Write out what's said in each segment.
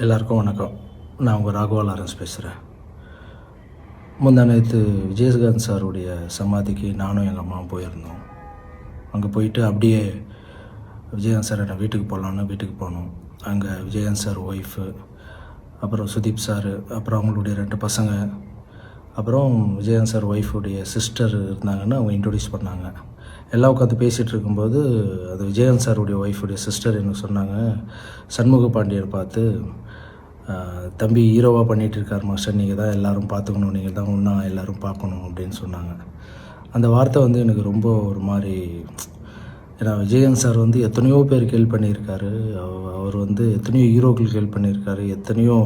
எல்லாருக்கும் வணக்கம். நான் உங்கள் ராகவா லாரன்ஸ் பேசுகிறேன். முந்தானேத்து விஜயகாந்த் சாருடைய சமாதிக்கு நானும் எங்கள் அம்மாவும் போயிருந்தோம். அங்கே போயிட்டு அப்படியே விஜயகாந்த் சார் என்ன வீட்டுக்கு போகலான்னு வீட்டுக்கு போனோம். அங்கே விஜயகாந்த் சார் ஒய்ஃபு, அப்புறம் சுதீப் சார், அப்புறம் அவங்களுடைய 2 பசங்க, அப்புறம் விஜயகாந்த் சார் ஒய்ஃபுடைய சிஸ்டர் இருந்தாங்கன்னு அவங்க இன்ட்ரொடியூஸ் பண்ணாங்க. எல்லாம் உட்காந்து பேசிகிட்டு இருக்கும்போது அது விஜயகாந்த் சாருடைய ஒய்ஃபுடைய சிஸ்டர் என்ன சொன்னாங்க, சண்முக பாண்டியனை பார்த்து, தம்பி ஹீரோவாக பண்ணிகிட்டு இருக்கார் மாஸ்டர், நீங்கள் தான் எல்லோரும் பார்த்துக்கணும், நீங்கள் தான் ஒன்றா எல்லோரும் பார்க்கணும் அப்படின்னு சொன்னாங்க. அந்த வார்த்தை எனக்கு ரொம்ப ஒரு மாதிரி, ஏன்னா விஜயகாந்த் சார் எத்தனையோ பேருக்கு ஹெல்ப் பண்ணியிருக்காரு. அவர் எத்தனையோ ஹீரோக்களுக்கு ஹெல்ப் பண்ணியிருக்காரு, எத்தனையோ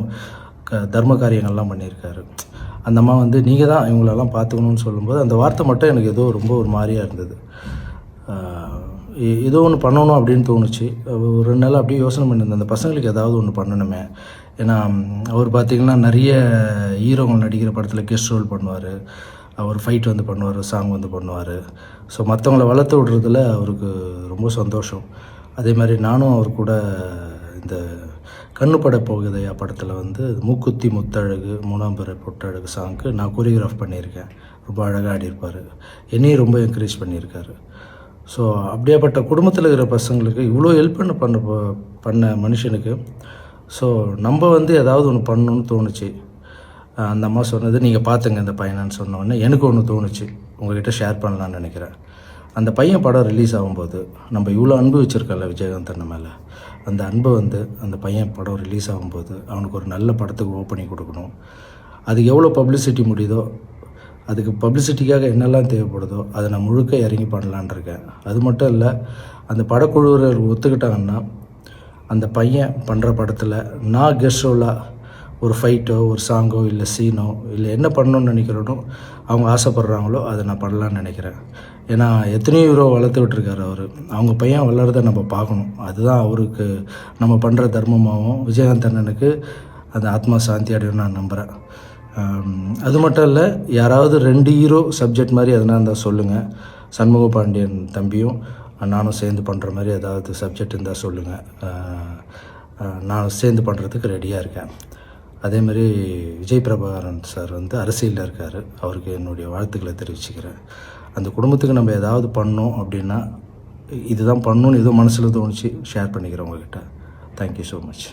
தர்ம காரியங்கள்லாம் பண்ணியிருக்காரு. அந்த அம்மா நீங்கள் தான் இவங்களெல்லாம் பார்த்துக்கணுன்னு சொல்லும்போது அந்த வார்த்தை மட்டும் எனக்கு ஏதோ ரொம்ப ஒரு மாதிரியாக இருந்தது. ஏதோ ஒன்று பண்ணணும் அப்படின்னு தோணுச்சு. ஒரு 2 நாள் அப்படியே யோசனை பண்ணியிருந்தேன், அந்த பசங்களுக்கு ஏதாவது ஒன்று பண்ணணுமே. ஏன்னா அவர் பார்த்திங்கன்னா நிறைய ஹீரோங்க நடிக்கிற படத்தில் கெஸ்ட் ரோல் பண்ணுவார், அவர் ஃபைட் பண்ணுவார், சாங் பண்ணுவார். ஸோ மற்றவங்கள வளர்த்து விடுறதுல அவருக்கு ரொம்ப சந்தோஷம். அதே மாதிரி நானும் அவர் கூட இந்த கண்ணுப்பட போகுதையா படத்தில் மூக்குத்தி முத்தழகு 3ஆம் பிறை பொட்டழகு சாங்க்கு நான் கோரியோகிராஃப் பண்ணியிருக்கேன். ரொம்ப அழகாக ஆடியிருப்பார். என்னையும் ரொம்ப என்கரேஜ் பண்ணியிருக்காரு. ஸோ அப்படியேப்பட்ட குடும்பத்தில் இருக்கிற பசங்களுக்கு இவ்வளோ ஹெல்ப் பண்ண மனுஷனுக்கு ஸோ நம்ம ஏதாவது ஒன்று பண்ணணுன்னு தோணுச்சு. அந்த அம்மா சொன்னது நீங்கள் பார்த்துங்க இந்த பையனான்னு சொன்னோடனே எனக்கு ஒன்று தோணுச்சு, உங்கள்கிட்ட ஷேர் பண்ணலான்னு நினைக்கிறேன். அந்த பையன் படம் ரிலீஸ் ஆகும்போது நம்ம இவ்வளோ அன்பு வச்சுருக்கல விஜயகாந்த் அண்ணன் மேலே, அந்த அன்பை அந்த பையன் படம் ரிலீஸ் ஆகும்போது அவனுக்கு ஒரு நல்ல படத்துக்கு ஓப்பனிங் கொடுக்கணும். அதுக்கு எவ்வளோ பப்ளிசிட்டி முடியுதோ, அதுக்கு பப்ளிசிட்டிக்காக என்னெல்லாம் தேவைப்படுதோ அதை நான் முழுக்க இறங்கி பண்ணலான் இருக்கேன். அது மட்டும் இல்லை, அந்த படக்குழுவினர் ஒத்துக்கிட்டாங்கன்னா அந்த பையன் பண்ணுற படத்தில் நான் கெஸ்ட் ரோலாக ஒரு ஃபைட்டோ ஒரு சாங்கோ இல்லை சீனோ இல்லை என்ன பண்ணணுன்னு நினைக்கிறோனோ அவங்க ஆசைப்பட்றாங்களோ அதை நான் பண்ணலான்னு நினைக்கிறேன். ஏன்னா எத்தனையோ ஹீரோ வளர்த்து விட்டுருக்காரு அவர். அவங்க பையன் வளர்றதை நம்ம பார்க்கணும். அதுதான் அவருக்கு நம்ம பண்ணுற தர்மமாகவும் விஜயகாந்த் அண்ணனுக்கு அந்த ஆத்மா சாந்தி அடையும் நான் நம்புகிறேன். அது மட்டும் இல்லை, யாராவது 2 ஹீரோ சப்ஜெக்ட் மாதிரி எதனா இருந்தால் சொல்லுங்கள். சண்முக பாண்டியன் தம்பியும் நானும் சேர்ந்து பண்ணுற மாதிரி ஏதாவது சப்ஜெக்ட் இருந்தால் சொல்லுங்கள். நான் சேர்ந்து பண்ணுறதுக்கு ரெடியாக இருக்கேன். அதேமாதிரி விஜய் பிரபாகரன் சார் அரசியலில் இருக்கார், அவருக்கு என்னுடைய வாழ்த்துக்களை தெரிவிச்சுக்கிறேன். அந்த குடும்பத்துக்கு நம்ம ஏதாவது பண்ணோம் அப்படின்னா இதுதான் பண்ணணும்னு ஏதோ மனசில் தோணுச்சு, ஷேர் பண்ணிக்கிறேன் உங்கள்கிட்ட. Thank you so much.